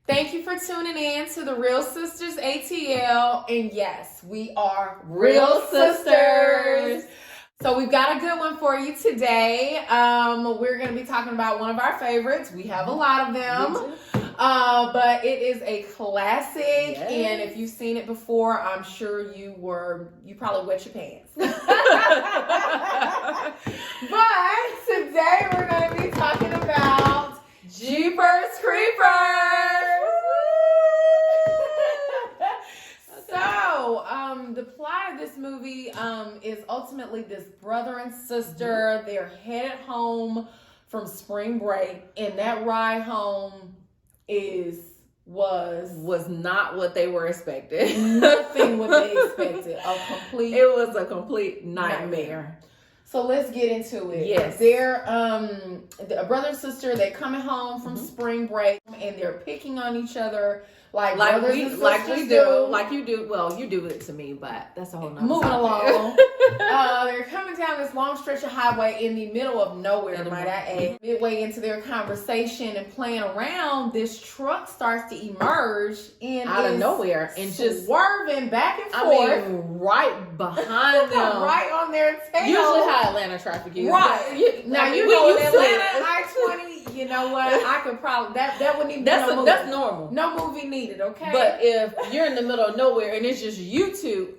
Thank you for tuning in to the Reel Sisters ATL. And yes, we are Reel Sisters. So we've got a good one for you today. We're going to be talking about one of our favorites. We have a lot of them. But it is a classic. Yes. And if you've seen it before, I'm sure you probably wet your pants. But today we're going to be talking about Jeepers Creepers. So, the plot of this movie is ultimately this brother and sister. Mm-hmm. They're headed home from spring break, and that ride home was not what they were expecting. Nothing what they expected. It was a complete nightmare. So let's get into it. Yes. They're a brother and sister, they're coming home from spring break, and they're picking on each other like we do. Like you do. Well, you do it to me, but that's a whole nother moving along. They're coming down this long stretch of highway in the middle of nowhere, might I add. Midway into their conversation and playing around, this truck starts to emerge out of nowhere and just swerving back and forth. I mean, right behind them. Right on their tail. Usually how Atlanta traffic is. Right. Now, you know, in Atlanta, I-20, you know what? I could probably, that wouldn't even be no movie. That's normal. No movie needed, okay? But if you're in the middle of nowhere and it's just you two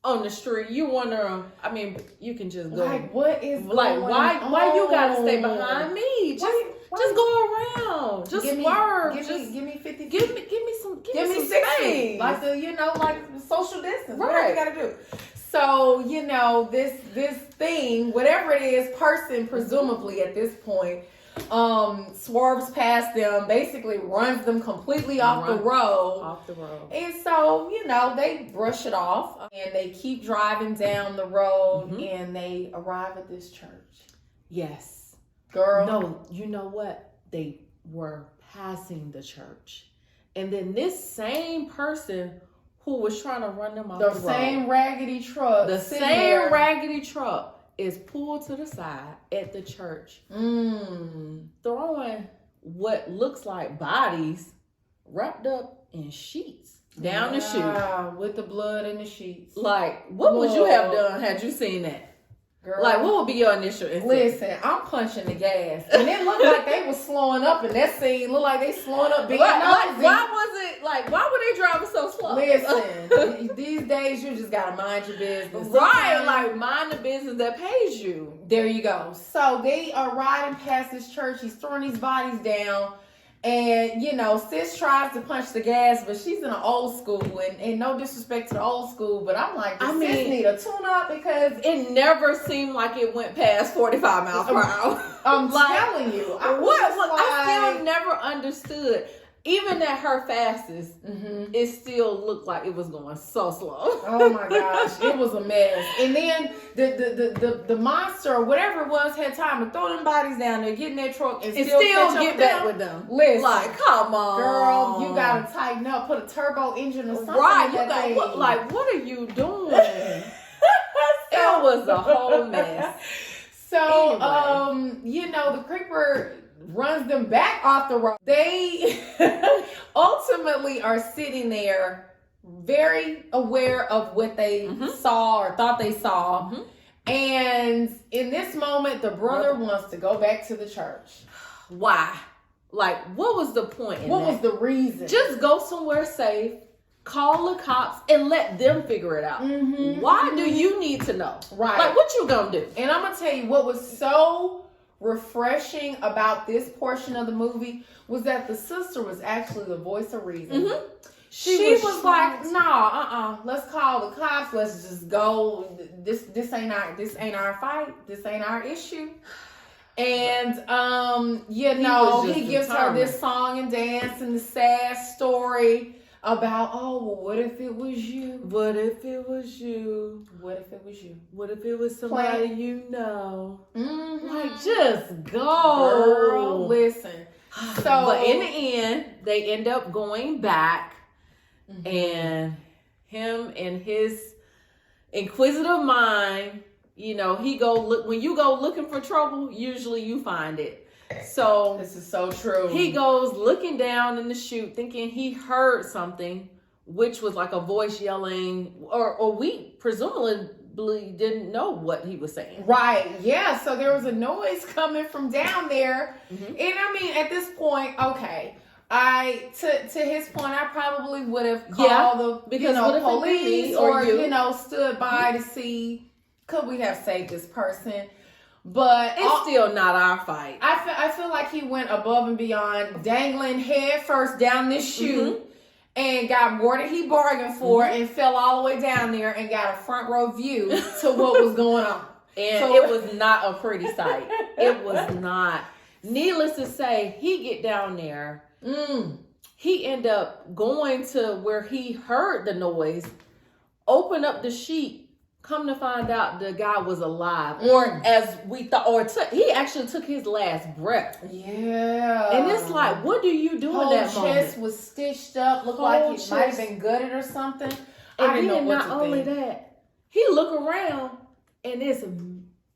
on the street, you wonder, I mean, you can just go. Like, what is like, why you gotta stay behind me? Just go around. Just swerve. Give me 50. Give me some 60. Space. Like like social distance. Right. Whatever you gotta do. So, this thing, whatever it is, person, presumably at this point, swerves past them, basically runs them completely off the road. And so, they brush it off and they keep driving down the road and they arrive at this church. Yes. Girl. No, you know what? They were passing the church. And then this same person who was trying to run them off the road. The same raggedy truck is pulled to the side at the church, throwing what looks like bodies wrapped up in sheets down the chute. With the blood in the sheets. Like, what would you have done had you seen that? Girl, like, what would be your initial instinct? Listen, I'm punching the gas. And it looked like they were slowing up in that scene. Looked like they slowing up big enough. Why were they driving so slow? Listen, these days you just gotta mind your business. Right, like mind the business that pays you. There you go. So they are riding past this church. He's throwing these bodies down. And, sis tries to punch the gas, but she's in an old school. And no disrespect to the old school, but I'm like, sis need a tune-up because it never seemed like it went past 45 miles per hour. I'm telling you. I still never understood. Even at her fastest, it still looked like it was going so slow. Oh my gosh, it was a mess. And then the monster or whatever it was had time to throw them bodies down there, get in that truck, and still get back with them. Listen, like, come on, girl, you gotta tighten up, put a turbo engine or something. Right, what are you doing? It was a whole mess. So, anyway. The creeper runs them back off the road. They ultimately are sitting there very aware of what they saw or thought they saw. And in this moment, the brother wants to go back to the church. Why? Like, what was the point in that? What was the reason? Just go somewhere safe, call the cops, and let them figure it out. Why do you need to know? Right. Like, what you gonna do? And I'm gonna tell you what was so refreshing about this portion of the movie was that the sister was actually the voice of reason. She was like, no, let's call the cops, let's just go. This ain't our fight, this ain't our issue. And he gives her this song and dance and the sad story about, what if it was you? What if it was you? What if it was you? What if it was somebody you know? Like, just go. Girl, listen. So, but in the end, they end up going back, and him and his inquisitive mind, he go look. When you go looking for trouble, usually you find it. So this is so true. He goes looking down in the chute, thinking he heard something, which was like a voice yelling, or we presumably didn't know what he was saying. Right. Yeah. So there was a noise coming from down there, and I mean, at this point, okay. To his point, I probably would have called the police or stood by to see could we have saved this person. But it's still not our fight. I feel like he went above and beyond, dangling head first down this chute and got more than he bargained for and fell all the way down there and got a front row view to what was going on. And it was not a pretty sight. It was not. Needless to say, he get down there. He ended up going to where he heard the noise, open up the sheet. Come to find out, the guy was alive, or as we thought, he actually took his last breath. Yeah, and it's like, what do you do in that moment? Chest was stitched up, looked like it might have been gutted or something. And then not only that, he look around and it's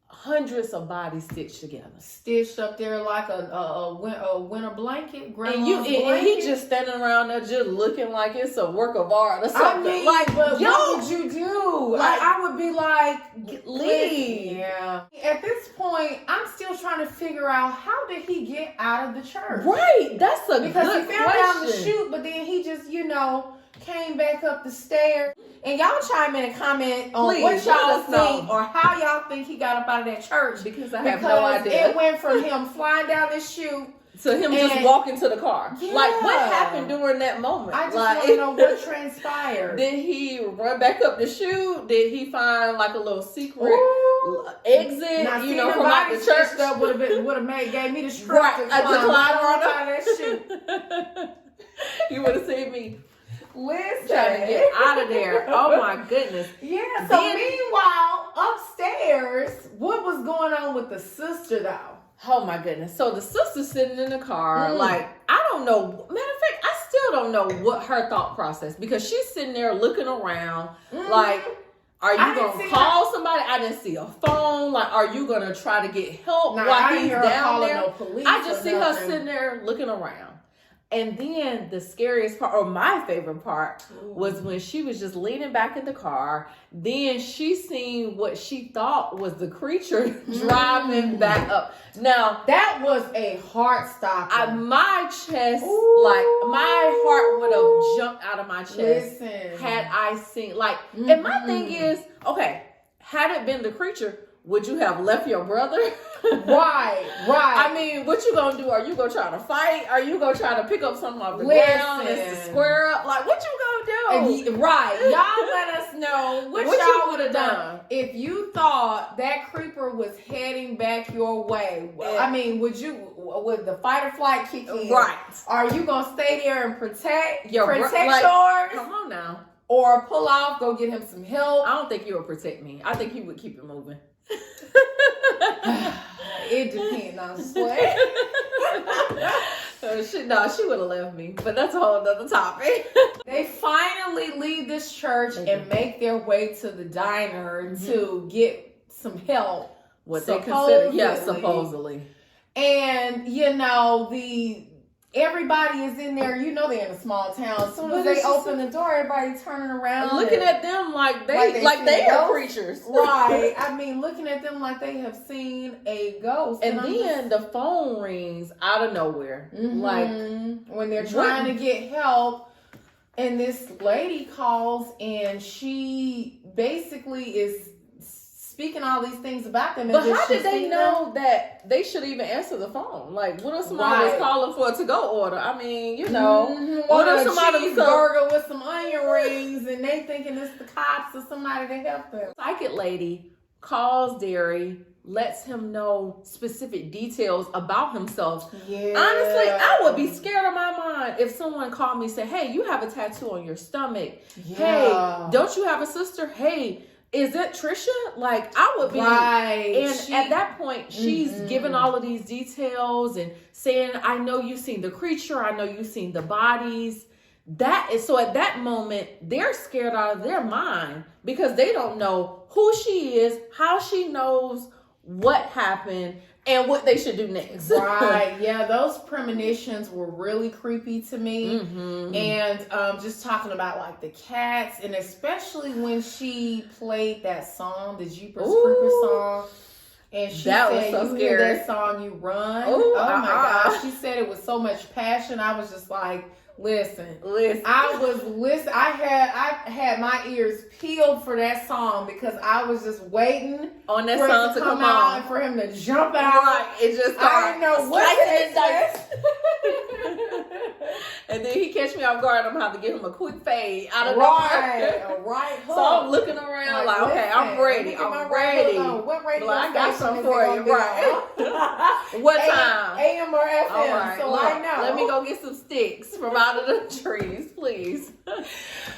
hundreds of bodies stitched together, stitched up there like a winter blanket. And he just standing around there, just looking like it's a work of art or something. I mean, but what would you do? Like, I would be like, leave. Yeah. At this point, I'm still trying to figure out how did he get out of the church? Right. That's a because good he fell down the chute, but then he just came back up the stairs. And y'all chime in and comment on what y'all think or how y'all think he got up out of that church. Because I have no idea. It went from him flying down this chute to him just walking to the car. Yeah. Like, what happened during that moment? I just want to know what transpired. Did he run back up the chute? Did he find like a little secret exit? Now, from out the church? That would have gave me the strength to climb out of that chute. You would have seen me. Listen, trying to get out of there. Oh my goodness. Yeah. So meanwhile, upstairs, what was going on with the sister though? Oh my goodness. So the sister's sitting in the car, like, I don't know. Matter of fact, I still don't know what her thought process, because she's sitting there looking around like, are you going to call somebody? I didn't see a phone. Like, are you going to try to get help while he's down there? No police I just see her sitting there looking around. And then the scariest part, or my favorite part, was when she was just leaning back in the car. Then she seen what she thought was the creature driving back up. Now, that was a heart stopper. My chest, like, my heart would have jumped out of my chest. Had I seen, like, and my thing is, okay, had it been the creature, would you have left your brother? Right. I mean, what you gonna do? Are you gonna try to fight? Are you gonna try to pick up something off the ground and square up? Like, what you gonna do? Right. Y'all let us know what y'all would have done if you thought that creeper was heading back your way. I mean, would the fight or flight kick in? Right. Are you gonna stay there and protect yours? Come on now. Or pull off, go get him some help? I don't think you would protect me. I think you would keep it moving. It depends on Sway. She would have left me, but that's a whole other topic. They finally leave this church and make their way to the diner to get some help. What they consider, supposedly. And everybody is in there. They're in a small town. As soon as they open the door, everybody turning around, looking at them like they are creatures. Right. I mean, looking at them like they have seen a ghost. And then the phone rings out of nowhere, like when they're trying to get help. And this lady calls, and she basically is speaking all these things about them. But how did they know that they should even answer the phone? Like, what if somebody was calling for a to-go order? I mean, what if somebody was burger with some onion rings and they thinking it's the cops or somebody to help them? Psychic lady calls Derry, lets him know specific details about himself. Yeah. Honestly, I would be scared of my mind if someone called me and said, hey, you have a tattoo on your stomach. Yeah. Hey, don't you have a sister? Hey, is it Trisha? Like, I would be. Right. And at that point, she's giving all of these details and saying, I know you've seen the creature. I know you've seen the bodies. So at that moment, they're scared out of their mind because they don't know who she is, how she knows what happened. and what they should do next. Right. Yeah, those premonitions were really creepy to me. And just talking about like the cats, and especially when she played that song, the Jeepers Creepers song. And she said, so you hear that song, you run. Oh my gosh. She said it with so much passion. I was just like, listen. I had my ears peeled for that song because I was just waiting on that song to come on and for him to jump out. Right. It just started. I didn't know what to expect. And then he catch me off guard. I'm gonna have to give him a quick fade out of right. So I'm looking around like okay, I'm ready. I'm ready. What radio I got something for you. Right. What time? AM or FM. All right. So Look, I know. Let me go get some sticks from out of the trees, please.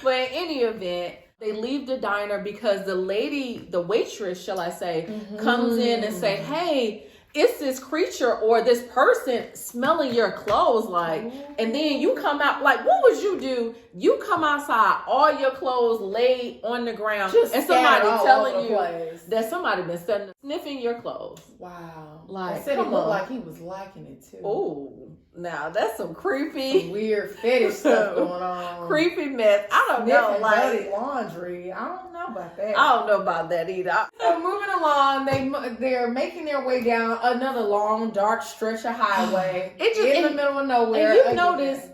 But in any event, they leave the diner because the lady, the waitress, shall I say, comes in and say, hey, it's this creature or this person smelling your clothes, like, and then you come out, like, what would you do? You come outside, all your clothes laid on the ground, just and somebody telling you that somebody been sniffing your clothes. Wow. Like, I said it looked like he was liking it too. Oh, now that's some creepy, weird fetish stuff going on. Creepy mess. I don't know, like dirty laundry. I don't know about that. I don't know about that either. So moving along, they're making their way down another long, dark stretch of highway. It just in the middle of nowhere. And you notice,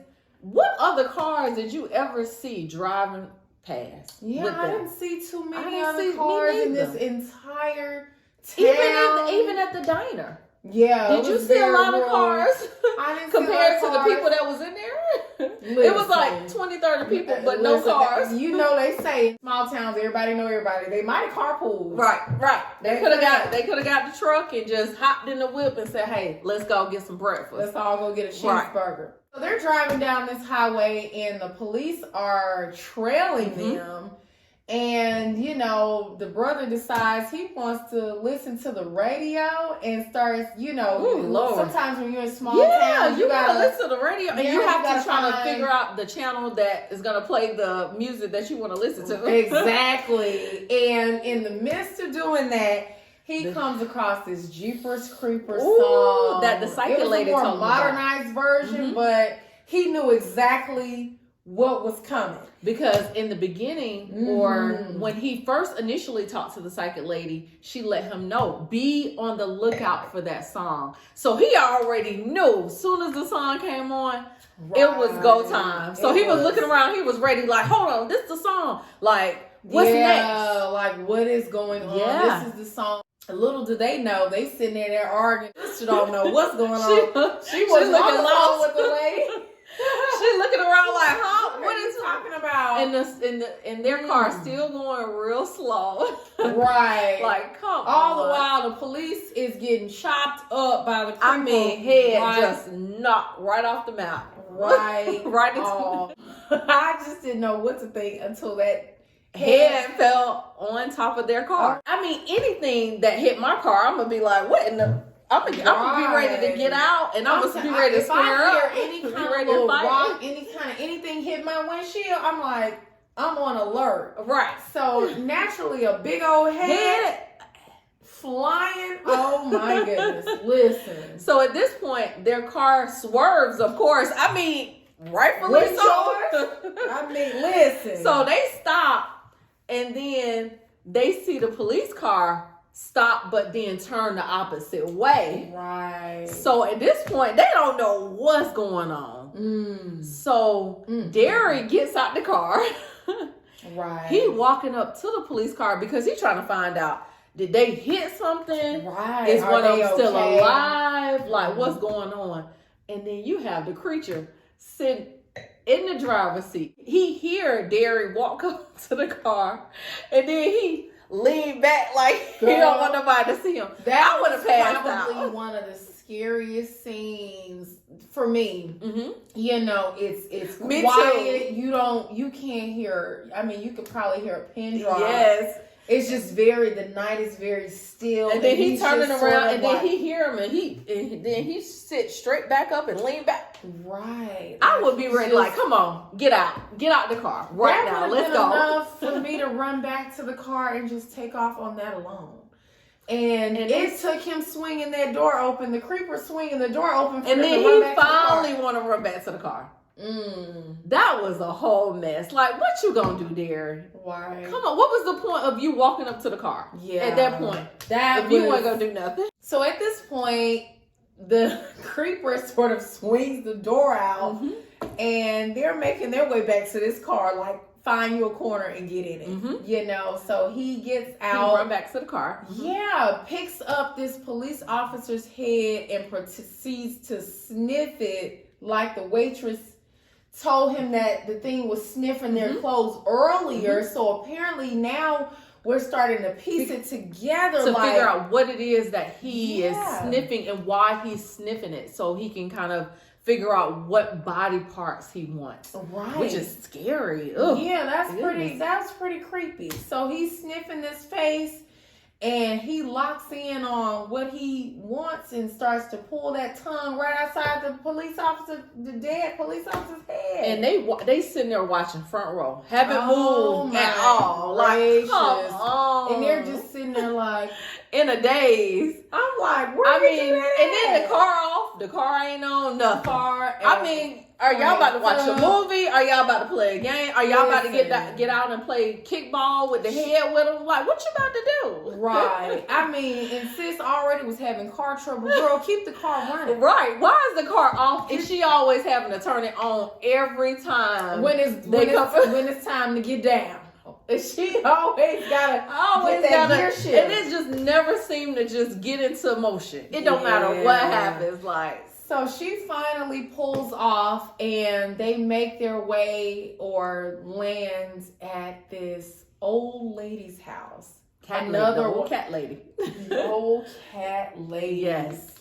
what other cars did you ever see driving past? Yeah, I didn't see too many other cars in this entire town. Even at the diner. Yeah. Did you see a lot of cars I didn't compared see to the people that was in there? It was like 20, 30 people, but no cars. You know, they say small towns, everybody know everybody. They might have carpooled. Right. They could have got the truck and just hopped in the whip and said, hey, let's go get some breakfast. Let's all go get a cheeseburger. So they're driving down this highway and the police are trailing them. And, you know, the brother decides he wants to listen to the radio and starts, you know, sometimes when you're in small towns, you gotta listen to the radio and you have to try to figure out the channel that is gonna play the music that you want to listen to. Exactly. And in the midst of doing that, he comes across this Jeepers Creepers song that the psychic lady told him about. It was a more modernized version, but he knew exactly what was coming. Because in the beginning, or when he first initially talked to the psychic lady, she let him know, be on the lookout for that song. So he already knew as soon as the song came on, it was go time. So he was looking around, he was ready, like, hold on, this is the song. Like, what's next? Like, what is going on? Yeah. This is the song. Little do they know, they sitting there arguing. She don't know what's going on. She was looking lost with the lady. She's looking around like, huh? What is talking about? And their car still going real slow. Right. Like, come on. All the while the police is getting chopped up by the creeper. Head just knocked right off the map. Right. Right into I just didn't know what to think until that head fell on top of their car. I mean, anything that hit my car, I'm gonna be like, what in the... I'm gonna be ready to get out, and I'm gonna be ready to square up. Any kind of little rock, anything hit my windshield, I'm like, I'm on alert. Right. So naturally, a big old head flying. Oh my goodness! Listen. So at this point, their car swerves. Of course, I mean, rightfully so. I mean, listen. So they stop, and then they see the police car stop, but then turn the opposite way. Right. So at this point, they don't know what's going on. So Derry gets out the car. Right. He walking up to the police car because he's trying to find out, did they hit something? Right. Is one of them still alive? Like, what's going on? And then you have the creature sitting in the driver's seat. He hear Derry walk up to the car, and then he lean back like he don't want nobody to see him. That I would have passed probably out. One of the scariest scenes for me. You know, it's me quiet. Too. You can't hear. I mean, you could probably hear a pin drop. Yes. It's just the night is very still. And then he turning around, and then he hear him, and then he sit straight back up and lean back. Right. I would be ready, like, come on, get out the car right now. Let's go. Enough for me to run back to the car and just take off on that alone. And it took him swinging that door open, the creeper swinging the door open, and then he finally want to run back to the car. That was a whole mess. Like, what you gonna do there? Why? Come on, what was the point of you walking up to the car? Yeah. At that point, you weren't gonna do nothing. So at this point, the creeper sort of swings the door out, and they're making their way back to this car, like, find you a corner and get in it. You know, so he gets out. He run back to the car. Yeah, picks up this police officer's head and proceeds to sniff it like the waitress told him that the thing was sniffing their clothes earlier. So apparently now we're starting to piece it together. To figure out what it is that he is sniffing and why he's sniffing it. So he can kind of figure out what body parts he wants. Right. Which is scary. Ugh. Yeah, that's pretty creepy. So he's sniffing this face. And he locks in on what he wants and starts to pull that tongue right outside the dead police officer's head. And they sitting there watching front row, haven't moved at all. Gracious. Like, come on. And they're just sitting there like in a daze. I'm like, where you do that? And then the car off. The car ain't on nothing. I mean, are y'all about to watch a movie? Are y'all about to play a game? Are y'all about to get out and play kickball with the head with them? Like, what you about to do? Right. I mean, and sis already was having car trouble. Girl, keep the car running. Right. Why is the car off? And she always having to turn it on every time when it's time to get down. She always gotta get that gear shift. And it just never seemed to just get into motion. It don't matter what happens. Like, so she finally pulls off and they make their way or land at this old lady's house. Old cat lady. Old cat lady. Yes.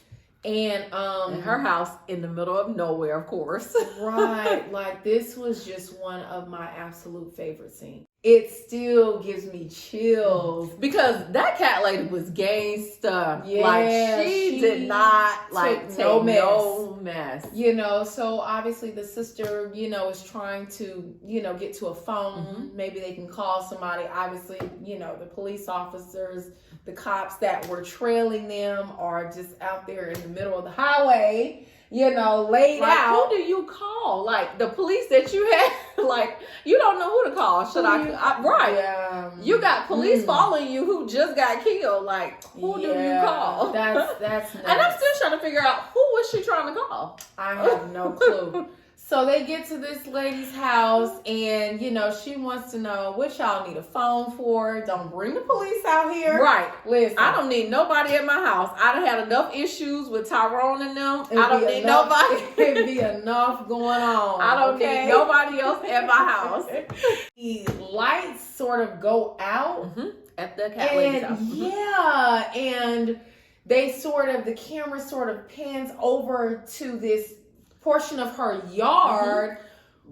And her house in the middle of nowhere, of course. Right. Like, this was just one of my absolute favorite scenes. It still gives me chills. Because that cat lady was gangsta. Yeah. Like, she did not take no mess. You know, so obviously the sister, you know, is trying to, you know, get to a phone. Maybe they can call somebody. Obviously, you know, the police officers, the cops that were trailing them are just out there in the middle of the highway, you know, laid out. Who do you call? Like, the police that you had, like, you don't know who to call. Right. Yeah. You got police following you who just got killed. Like, who do you call? That's nuts. And I'm still trying to figure out, who was she trying to call? I have no clue. So they get to this lady's house and, you know, she wants to know what y'all need a phone for. Don't bring the police out here. Right. Listen. I don't need nobody at my house. I done had enough issues with Tyrone and them. I don't need nobody. It'd be enough going on. I don't need nobody else at my house. The lights sort of go out. At the cat lady's house. Yeah. And the camera sort of pans over to this portion of her yard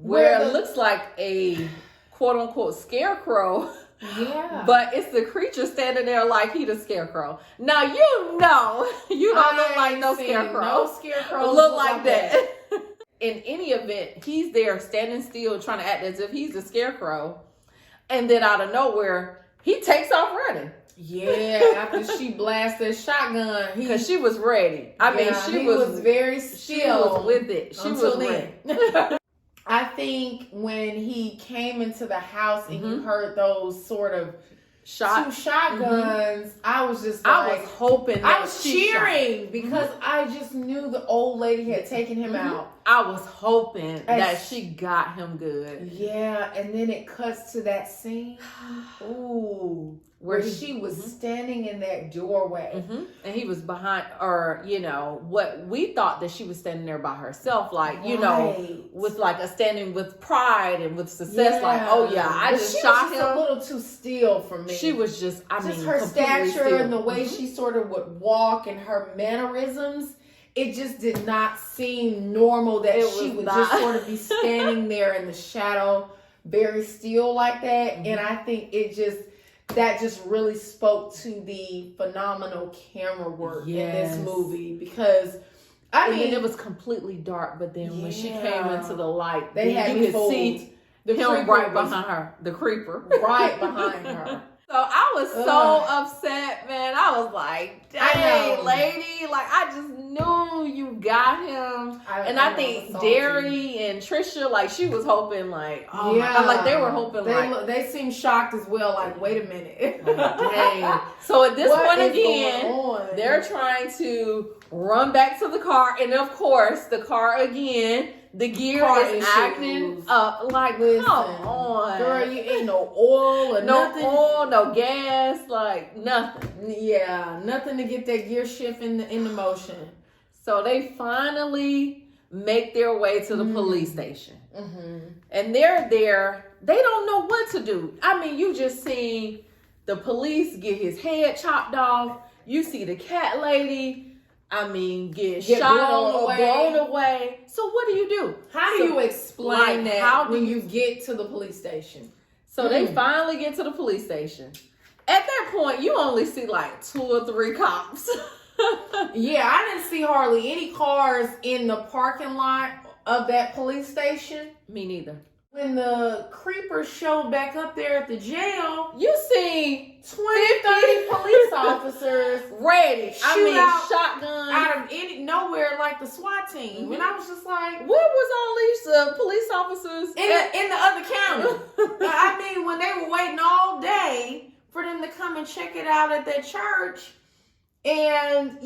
where it looks like a quote unquote scarecrow. Yeah. But it's the creature standing there like he the scarecrow. Now you don't look like no scarecrow. No scarecrow look like that. In any event, he's there standing still trying to act as if he's the scarecrow. And then out of nowhere, he takes off running. Yeah, after she blasted shotgun. Because she was ready. She was very still. She was with it. She was ready. I think when he came into the house and you heard those sort of two shotguns, I was just like, I was hoping I was cheering because I just knew the old lady had taken him out. I was hoping that she got him good. Yeah, and then it cuts to that scene. Ooh. Where she was standing in that doorway. And he was behind, or, you know, what we thought that she was standing there by herself, like, you know, with like a standing with pride and with success, like, oh yeah, I just shot him. She was a little too still for me. She was just her stature and the way she sort of would walk and her mannerisms. It just did not seem normal that she would just sort of be standing there in the shadow, very still like that. And I think that just really spoke to the phenomenal camera work in this movie because I mean it was completely dark, but then when she came into the light, you could see him right behind her, the creeper right behind her. So I was so upset, man. I was like, dang, lady. Like, I just knew you got him. I think Derry and Trisha, like, she was hoping, like, like, they were hoping, they seemed shocked as well. Like, wait a minute. Like, dang. So at this point again, they're trying to run back to the car. And of course, the car again, the gear is acting up. Like, come on. Girl, you ain't no oil or nothing. No oil, no gas, like nothing. Yeah, nothing to get that gear shift in the motion. So they finally make their way to the police station. And they're there. They don't know what to do. I mean, you just see the police get his head chopped off. You see the cat lady, get shot blown away. So what do? How do you explain that when you get to the police station? So they finally get to the police station. At that point, you only see like 2 or 3 cops. Yeah, I didn't see hardly any cars in the parking lot of that police station. Me neither. When the creepers showed back up there at the jail, you see 20-30 police officers ready. Shotguns out of nowhere like the SWAT team. And I was just like, where was all these police officers in the other county? When they were waiting all day for them to come and check it out at that church and,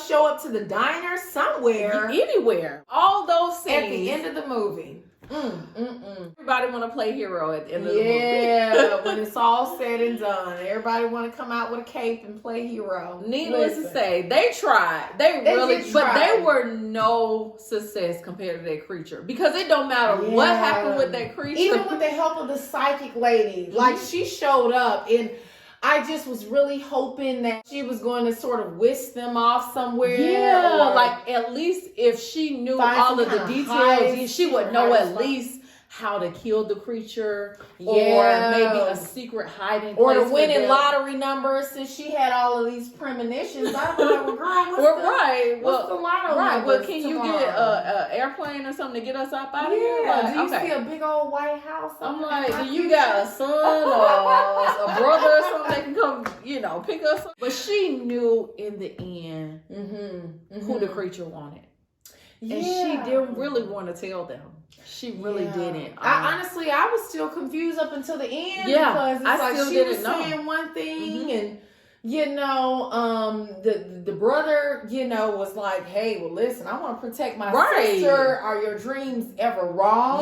show up to the diner somewhere. Anywhere. All those scenes. At the end of the movie. Everybody want to play hero at the end of the movie. Yeah, when it's all said and done. Everybody want to come out with a cape and play hero. Needless to say, they tried. They really tried. But they were no success compared to that creature. Because it don't matter what happened with that creature. Even with the help of the psychic lady. Like, she showed up and I just was really hoping that she was going to sort of whisk them off somewhere. Yeah, like at least if she knew all of the details, she would know at least how to kill the creature, or maybe a secret hiding place, or the winning lottery numbers. Since she had all of these premonitions, I was like, "Well, girl, what's the lotto number? Well, can you get an airplane or something to get us up out of here? Like, do you see a big old White House? I'm like, do you got a son or a brother or something that can come, pick us up? But she knew in the end who the creature wanted. And she didn't really want to tell them. She really didn't. I was still confused up until the end. Because it's like she was saying one thing and, the brother, was like, hey, well, listen, I want to protect my sister. Are your dreams ever wrong?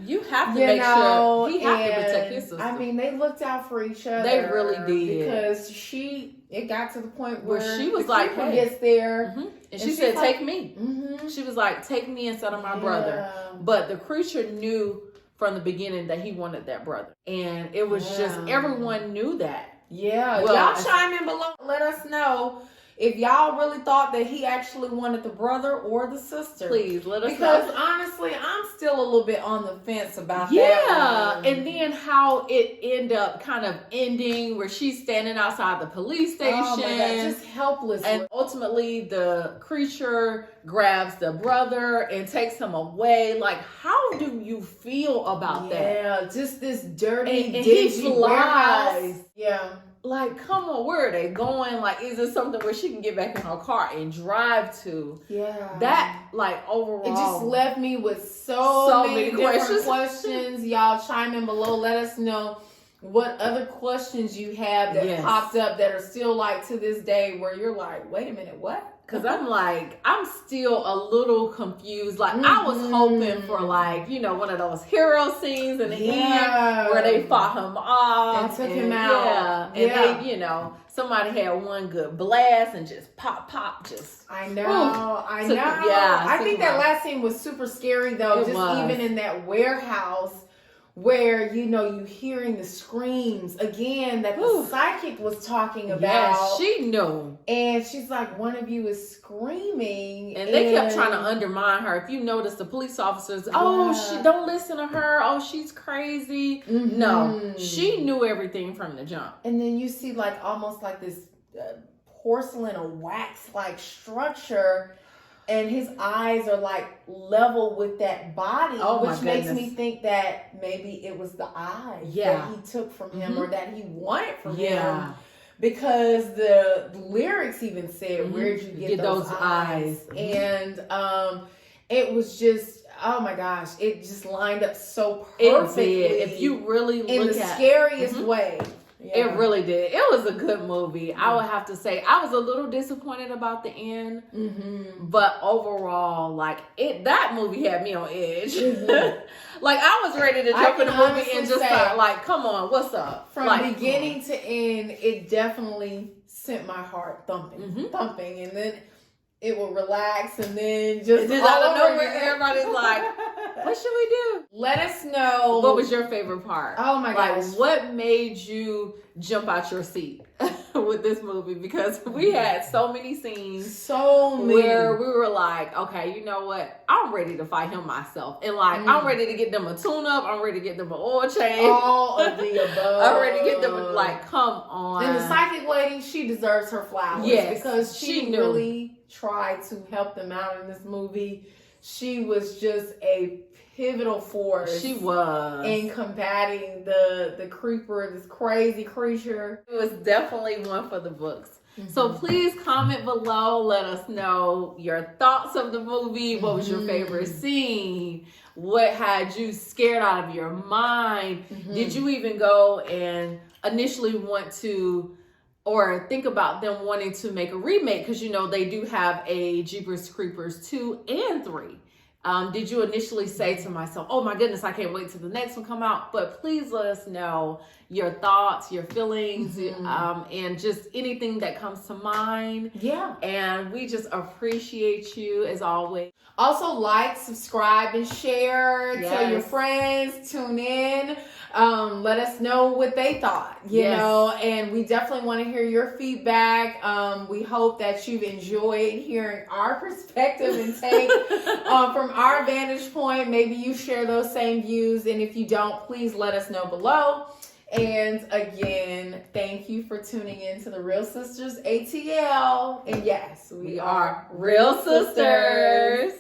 You have to make sure he has to protect his sister. They looked out for each other. They really did. Because it got to the point where she was like, hey, gets there. And she said, take me. She was like, take me instead of my brother. But the creature knew from the beginning that he wanted that brother. And it was just, everyone knew that. Yeah. Well, y'all chime in below. Let us know if y'all really thought that he actually wanted the brother or the sister. Please let us know. Because honestly, I'm still a little bit on the fence about that. Yeah. And then how it ended up kind of ending where she's standing outside the police station. Oh my God, just helpless. And ultimately the creature grabs the brother and takes him away. Like, how do you feel about that? Yeah, just this dirty, and dingy he flies. Warehouse. Yeah. Like, come on, where are they going? Like, is it something where she can get back in her car and drive to? Yeah. That, like, overall. It just left me with so many different questions. Y'all chime in below. Let us know what other questions you have that popped up that are still, like, to this day where you're like, wait a minute, what? Because I'm still a little confused. Like, I was hoping for, like, one of those hero scenes in the end where they fought him off. And took him out. Yeah. And they, somebody had one good blast and just pop, just. I know. I think that last scene was super scary, though. Even in that warehouse. Where, you hearing the screams again that the psychic was talking about. Yes, she knew. And she's like, one of you is screaming. And they kept trying to undermine her. If you notice, the police officers, she don't listen to her. Oh, she's crazy. No, she knew everything from the jump. And then you see almost like this porcelain or wax-like structure And his eyes are like level with that body, which makes me think that maybe it was the eyes that he took from him or that he wanted from him. Because the lyrics even said, "Where'd you get those eyes?" And it was just, oh my gosh, it just lined up so perfectly. If you really look in the scariest way. Yeah. It really did. It was a good movie. I would have to say I was a little disappointed about the end, but overall, like that movie had me on edge. Like I was ready to jump in the movie and just start like, come on, what's up? From beginning to end, it definitely sent my heart thumping, and then it will relax, and then just out of nowhere, everybody's like, what should we do? Let us know. What was your favorite part? Oh my gosh. Like, what made you jump out your seat with this movie? Because we had so many scenes. Where we were like, okay, you know what? I'm ready to fight him myself. And like, I'm ready to get them a tune-up. I'm ready to get them an oil change. All of the above. I'm ready to get them, like, come on. And the psychic lady, she deserves her flowers. Yes. Because she really tried to help them out in this movie. She was just a pivotal force. She was. In combating the creeper, this crazy creature. It was definitely one for the books. So please comment below. Let us know your thoughts of the movie. What was your favorite scene? What had you scared out of your mind? Did you even go and initially want to or think about them wanting to make a remake? Because, you know, they do have a Jeepers Creepers 2 and 3. Did you initially say to myself, oh my goodness, I can't wait till the next one come out? But please let us know your thoughts, your feelings, and just anything that comes to mind. Yeah. And we just appreciate you as always. Also like, subscribe, and share. Tell your friends, tune in. Let us know what they thought, you know, and we definitely want to hear your feedback. We hope that you've enjoyed hearing our perspective and take from our vantage point. Maybe you share those same views, and if you don't, please let us know below. And again, thank you for tuning in to the Reel Sisters ATL. And yes, we are Reel Sisters.